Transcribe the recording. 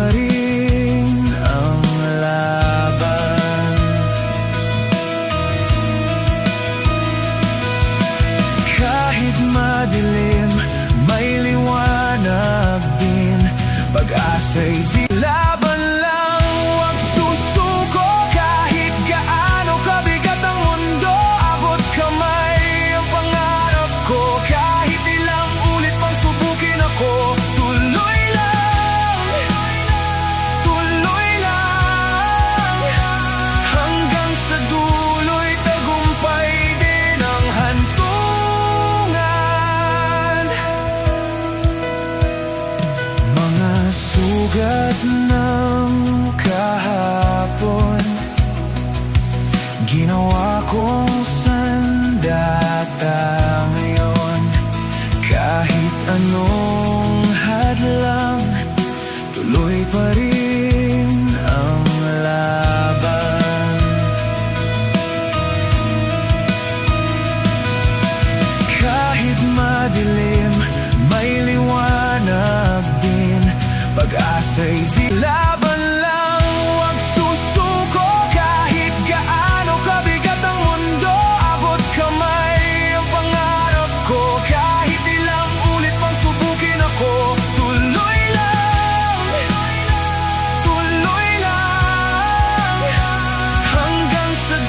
pa rin ang laban. Kahit madilim, may liwanag din. Pag-asa'y di laban lang, huwag susuko. Kahit gaano kabigat ang mundo, abot kamay ang pangarap ko. Kahit ilang ulit pang subukin ako, tuloy lang, tuloy lang. Hanggang sa dulo'y tagumpay din ang hantungan. Mga sugat ng kahapon, ginawa kong sandata ngayon. Kahit anong hadlang, tuloy pa rin